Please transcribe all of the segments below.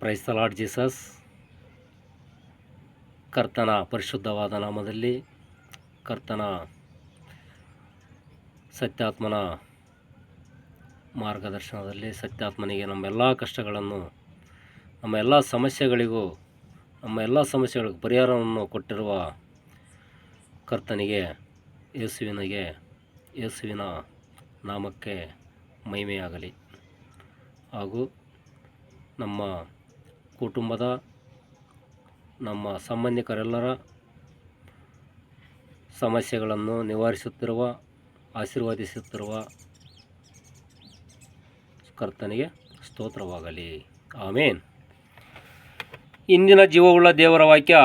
Praise the lord Jesus. ಕರ್ತನ ಪರಿಶುದ್ಧವಾದ ನಾಮದಲ್ಲಿ, ಕರ್ತನ ಸತ್ಯಾತ್ಮನ ಮಾರ್ಗದರ್ಶನದಲ್ಲಿ, ಸತ್ಯಾತ್ಮನಿಗೆ ನಮ್ಮ ಕಷ್ಟಗಳನ್ನು, ನಮ್ಮ ಸಮಸ್ಯೆಗಳಿಗೂ ಪರಿಹಾರವನ್ನು ಕೊಟ್ಟಿರುವ ಕರ್ತನಿಗೆ, ಯೇಸುವಿನ ನಾಮಕ್ಕೆ ಮಹಿಮೆಯಾಗಲಿ. ಹಾಗೂ ನಮ್ಮ ಕುಟುಂಬದ, ನಮ್ಮ ಸಂಬಂಧಿಕರೆಲ್ಲರ ಸಮಸ್ಯೆಗಳನ್ನು ನಿವಾರಿಸುತ್ತಿರುವ, ಆಶೀರ್ವದಿಸುತ್ತಿರುವ ಕರ್ತನಿಗೆ ಸ್ತೋತ್ರವಾಗಲಿ. ಆಮೇನ್. ಇಂದಿನ ಜೀವವುಳ್ಳ ದೇವರ ವಾಕ್ಯ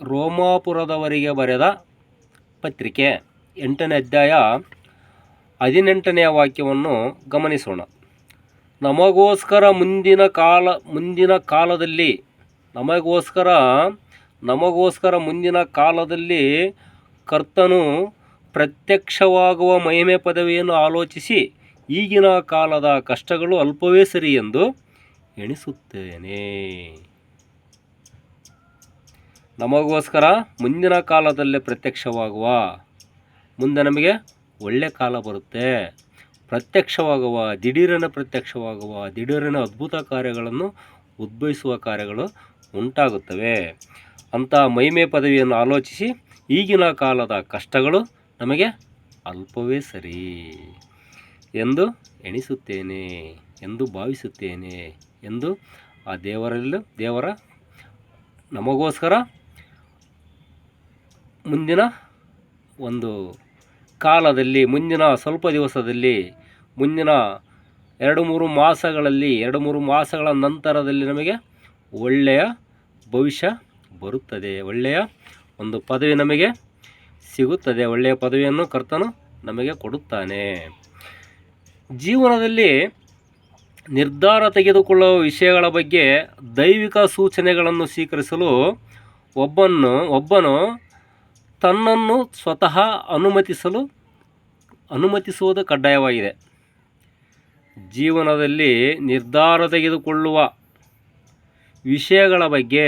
ರೋಮಾಪುರದವರಿಗೆ ಬರೆದ ಪತ್ರಿಕೆ 8ನೇ ಅಧ್ಯಾಯ 18ನೇ ವಾಕ್ಯವನ್ನು ಗಮನಿಸೋಣ. ನಮಗೋಸ್ಕರ ಮುಂದಿನ ಕಾಲದಲ್ಲಿ ಕರ್ತನು ಪ್ರತ್ಯಕ್ಷವಾಗುವ ಮಹಿಮೆ ಪದವಿಯನ್ನು ಆಲೋಚಿಸಿ ಈಗಿನ ಕಾಲದ ಕಷ್ಟಗಳು ಅಲ್ಪವೇ ಸರಿ ಎಂದು ಎಣಿಸುತ್ತೇನೆ. ನಮಗೋಸ್ಕರ ಮುಂದಿನ ಕಾಲದಲ್ಲೇ ಪ್ರತ್ಯಕ್ಷವಾಗುವ, ಮುಂದೆ ನಮಗೆ ಒಳ್ಳೆ ಕಾಲ ಬರುತ್ತೆ, ದಿಢೀರನೆ ಪ್ರತ್ಯಕ್ಷವಾಗುವ, ದಿಢೀರನೆ ಅದ್ಭುತ ಕಾರ್ಯಗಳನ್ನು ಉದ್ಭವಿಸುವ ಕಾರ್ಯಗಳು ಉಂಟಾಗುತ್ತವೆ. ಅಂಥ ಮಹಿಮೆ ಪದವಿಯನ್ನು ಆಲೋಚಿಸಿ ಈಗಿನ ಕಾಲದ ಕಷ್ಟಗಳು ನಮಗೆ ಅಲ್ಪವೇ ಸರಿ ಎಂದು ಎಣಿಸುತ್ತೇನೆ ಎಂದು ಭಾವಿಸುತ್ತೇನೆ ಎಂದು ಆ ದೇವರ ನಮಗೋಸ್ಕರ ಮುಂದಿನ ಒಂದು ಕಾಲದಲ್ಲಿ, ಮುಂದಿನ ಸ್ವಲ್ಪ ದಿವಸದಲ್ಲಿ, ಮುಂದಿನ 2-3 ಮಾಸಗಳ ನಂತರದಲ್ಲಿ ನಮಗೆ ಒಳ್ಳೆಯ ಭವಿಷ್ಯ ಬರುತ್ತದೆ, ಒಳ್ಳೆಯ ಒಂದು ಪದವಿ ನಮಗೆ ಸಿಗುತ್ತದೆ, ಒಳ್ಳೆಯ ಪದವಿಯನ್ನು ಕರ್ತನು ನಮಗೆ ಕೊಡುತ್ತಾನೆ. ಜೀವನದಲ್ಲಿ ನಿರ್ಧಾರ ತೆಗೆದುಕೊಳ್ಳುವ ವಿಷಯಗಳ ಬಗ್ಗೆ ದೈವಿಕ ಸೂಚನೆಗಳನ್ನು ಸ್ವೀಕರಿಸಲು ಒಬ್ಬನು ತನ್ನನ್ನು ಸ್ವತಃ ಅನುಮತಿಸುವುದು ಕಡ್ಡಾಯವಾಗಿದೆ. ಜೀವನದಲ್ಲಿ ನಿರ್ಧಾರ ತೆಗೆದುಕೊಳ್ಳುವ ವಿಷಯಗಳ ಬಗ್ಗೆ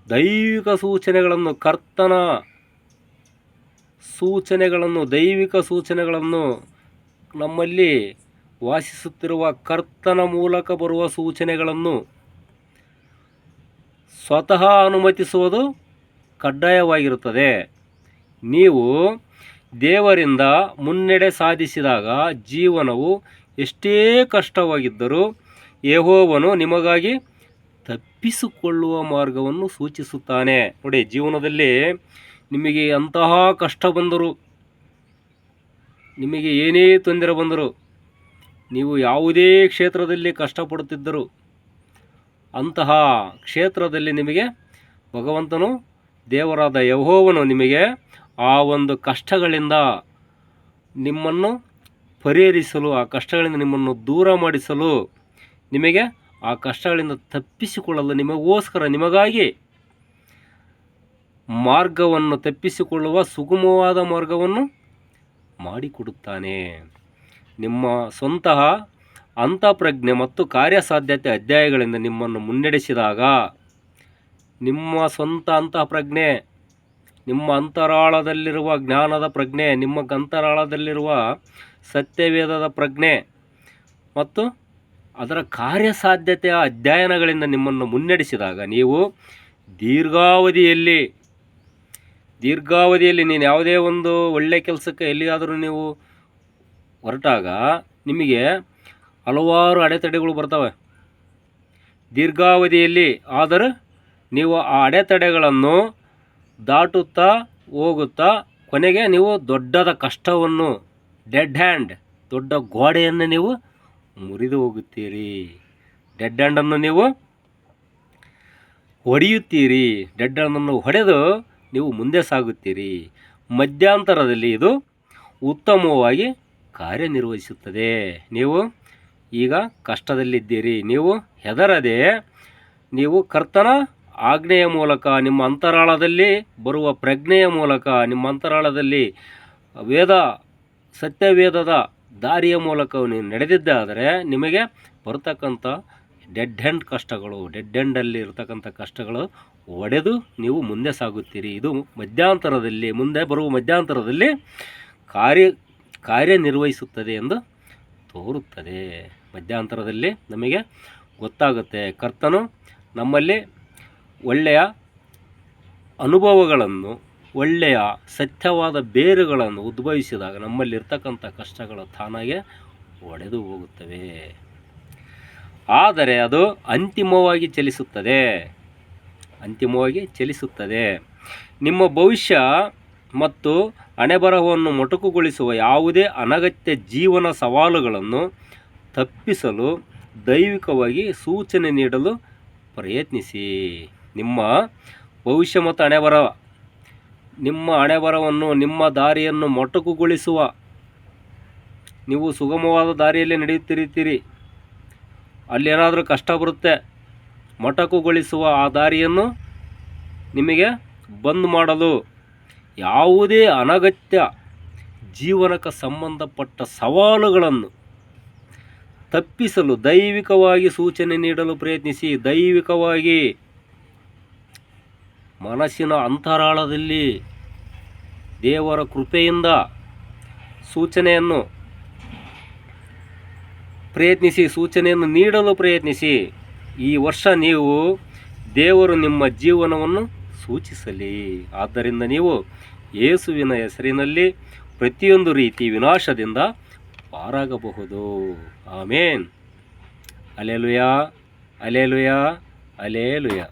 ದೈವಿಕ ಸೂಚನೆಗಳನ್ನು, ಕರ್ತನ ದೈವಿಕ ಸೂಚನೆಗಳನ್ನು, ನಮ್ಮಲ್ಲಿ ವಾಸಿಸುತ್ತಿರುವ ಕರ್ತನ ಮೂಲಕ ಬರುವ ಸೂಚನೆಗಳನ್ನು ಸ್ವತಃ ಅನುಮತಿಸುವುದು ಕಡ್ಡಾಯವಾಗಿರುತ್ತದೆ. ನೀವು ದೇವರಿಂದ ಮುನ್ನಡೆ ಸಾಧಿಸಿದಾಗ ಜೀವನವು ಎಷ್ಟೇ ಕಷ್ಟವಾಗಿದ್ದರೂ ಯೆಹೋವನು ನಿಮಗಾಗಿ ತಪ್ಪಿಸಿಕೊಳ್ಳುವ ಮಾರ್ಗವನ್ನು ಸೂಚಿಸುತ್ತಾನೆ. ನೋಡಿ, ಜೀವನದಲ್ಲಿ ನಿಮಗೆ ಅಂತಹ ಕಷ್ಟ ಬಂದರೂ, ನಿಮಗೆ ಏನೇ ತೊಂದರೆ ಬಂದರೂ, ನೀವು ಯಾವುದೇ ಕ್ಷೇತ್ರದಲ್ಲಿ ಕಷ್ಟಪಡುತ್ತಿದ್ದರೂ ಅಂತಹ ಕ್ಷೇತ್ರದಲ್ಲಿ ನಿಮಗೆ ಭಗವಂತನು, ದೇವರಾದ ಯೆಹೋವನು ನಿಮಗೆ ಆ ಒಂದು ಕಷ್ಟಗಳಿಂದ ನಿಮ್ಮನ್ನು ಪರಿಹರಿಸಲು, ಆ ಕಷ್ಟಗಳಿಂದ ನಿಮ್ಮನ್ನು ದೂರ ಮಾಡಿಸಲು, ನಿಮಗೆ ಆ ಕಷ್ಟಗಳಿಂದ ತಪ್ಪಿಸಿಕೊಳ್ಳಲು ನಿಮಗಾಗಿ ಮಾರ್ಗವನ್ನು, ತಪ್ಪಿಸಿಕೊಳ್ಳುವ ಸುಗಮವಾದ ಮಾರ್ಗವನ್ನು ಮಾಡಿಕೊಡುತ್ತಾನೆ. ನಿಮ್ಮ ಸ್ವಂತ ಅಂತಃಪ್ರಜ್ಞೆ ಮತ್ತು ಕಾರ್ಯಸಾಧ್ಯತೆ ಅಧ್ಯಾಯಗಳಿಂದ ನಿಮ್ಮನ್ನು ಮುನ್ನಡೆಸಿದಾಗ, ನಿಮ್ಮ ಸ್ವಂತ ಅಂತಃಪ್ರಜ್ಞೆ, ನಿಮ್ಮ ಅಂತರಾಳದಲ್ಲಿರುವ ಜ್ಞಾನದ ಪ್ರಜ್ಞೆ, ನಿಮ್ಮ ಅಂತರಾಳದಲ್ಲಿರುವ ಸತ್ಯವೇದದ ಪ್ರಜ್ಞೆ ಮತ್ತು ಅದರ ಕಾರ್ಯಸಾಧ್ಯತೆಯ ಅಧ್ಯಯನಗಳಿಂದ ನಿಮ್ಮನ್ನು ಮುನ್ನಡೆಸಿದಾಗ, ನೀವು ದೀರ್ಘಾವಧಿಯಲ್ಲಿ ನೀನು ಯಾವುದೇ ಒಂದು ಒಳ್ಳೆಯ ಕೆಲಸಕ್ಕೆ ಎಲ್ಲಿಯಾದರೂ ನೀವು ಹೊರಟಾಗ ನಿಮಗೆ ಹಲವಾರು ಅಡೆತಡೆಗಳು ಬರ್ತವೆ. ದೀರ್ಘಾವಧಿಯಲ್ಲಿ ಆದರೂ ನೀವು ಆ ಅಡೆತಡೆಗಳನ್ನು ದಾಟುತ್ತಾ ಹೋಗುತ್ತಾ ಕೊನೆಗೆ ನೀವು ದೊಡ್ಡದ ಕಷ್ಟವನ್ನು, ದೊಡ್ಡ ಗೋಡೆಯನ್ನು ನೀವು ಮುರಿದು ಹೋಗುತ್ತೀರಿ. ಡೆಡ್ ಹ್ಯಾಂಡನ್ನು ನೀವು ಹೊಡೆಯುತ್ತೀರಿ. ಡೆಡ್ ಹ್ಯಾಂಡನ್ನು ಹೊಡೆದು ನೀವು ಮುಂದೆ ಸಾಗುತ್ತೀರಿ. ಮಧ್ಯಂತರದಲ್ಲಿ ಇದು ಉತ್ತಮವಾಗಿ ಕಾರ್ಯನಿರ್ವಹಿಸುತ್ತದೆ. ನೀವು ಈಗ ಕಷ್ಟದಲ್ಲಿದ್ದೀರಿ, ನೀವು ಹೆದರದೆ, ನೀವು ಕರ್ತನ ಆಜ್ಞೆಯ ಮೂಲಕ, ನಿಮ್ಮ ಅಂತರಾಳದಲ್ಲಿ ಬರುವ ಪ್ರಜ್ಞೆಯ ಮೂಲಕ, ನಿಮ್ಮ ಅಂತರಾಳದಲ್ಲಿ ಸತ್ಯವೇದದ ದಾರಿಯ ಮೂಲಕ ನೀವು ನಡೆದಿದ್ದಾದರೆ ನಿಮಗೆ ಬರ್ತಕ್ಕಂಥ ಡೆಡ್ ಎಂಡಲ್ಲಿ ಇರತಕ್ಕಂಥ ಕಷ್ಟಗಳು ಒಡೆದು ನೀವು ಮುಂದೆ ಸಾಗುತ್ತೀರಿ. ಇದು ಮುಂದೆ ಬರುವ ಮಧ್ಯಂತರದಲ್ಲಿ ಕಾರ್ಯನಿರ್ವಹಿಸುತ್ತದೆ ಎಂದು ತೋರುತ್ತದೆ. ಮಧ್ಯಂತರದಲ್ಲಿ ನಮಗೆ ಗೊತ್ತಾಗುತ್ತೆ ಕರ್ತನು ನಮ್ಮಲ್ಲಿ ಒಳ್ಳೆಯ ಅನುಭವಗಳನ್ನು, ಒಳ್ಳೆಯ ಸತ್ಯವಾದ ಬೇರುಗಳನ್ನು ಉದ್ಭವಿಸಿದಾಗ ನಮ್ಮಲ್ಲಿರ್ತಕ್ಕಂಥ ಕಷ್ಟಗಳು ತಾನಾಗೆ ಒಡೆದು ಹೋಗುತ್ತವೆ. ಆದರೆ ಅದು ಅಂತಿಮವಾಗಿ ಚಲಿಸುತ್ತದೆ. ನಿಮ್ಮ ಭವಿಷ್ಯ ಮತ್ತು ಹಣೆಬರಹವನ್ನು ಮೊಟಕುಗೊಳಿಸುವ ಯಾವುದೇ ಅನಗತ್ಯ ಜೀವನ ಸವಾಲುಗಳನ್ನು ತಪ್ಪಿಸಲು ದೈವಿಕವಾಗಿ ಸೂಚನೆ ನೀಡಲು ಪ್ರಯತ್ನಿಸಿ. ನಿಮ್ಮ ಭವಿಷ್ಯ ಮತ್ತು ಹಣೆಬರಹವನ್ನು, ನಿಮ್ಮ ದಾರಿಯನ್ನು ಮೊಟಕುಗೊಳಿಸುವ, ನೀವು ಸುಗಮವಾದ ದಾರಿಯಲ್ಲಿ ನಡೆಯುತ್ತಿರುತ್ತೀರಿ, ಅಲ್ಲೇನಾದರೂ ಕಷ್ಟ ಬರುತ್ತೆ, ಮೊಟಕುಗೊಳಿಸುವ ಆ ದಾರಿಯನ್ನು ನಿಮಗೆ ಬಂದ್ ಮಾಡಲು ಯಾವುದೇ ಅನಗತ್ಯ ಜೀವನಕ್ಕೆ ಸಂಬಂಧಪಟ್ಟ ಸವಾಲುಗಳನ್ನು ತಪ್ಪಿಸಲು ದೈವಿಕವಾಗಿ ಸೂಚನೆ ನೀಡಲು ಪ್ರಯತ್ನಿಸಿ. ದೈವಿಕವಾಗಿ ಮನಸ್ಸಿನ ಅಂತರಾಳದಲ್ಲಿ ದೇವರ ಕೃಪೆಯಿಂದ ಸೂಚನೆಯನ್ನು ನೀಡಲು ಪ್ರಯತ್ನಿಸಿ. ಈ ವರ್ಷ ದೇವರು ನಿಮ್ಮ ಜೀವನವನ್ನು ಸೂಚಿಸಲಿ. ಆದ್ದರಿಂದ ನೀವು ಯೇಸುವಿನ ಹೆಸರಿನಲ್ಲಿ ಪ್ರತಿಯೊಂದು ರೀತಿ ವಿನಾಶದಿಂದ ಪಾರಾಗಬಹುದು. ಆಮೇನ್. Alleluia, alleluia, hallelujah.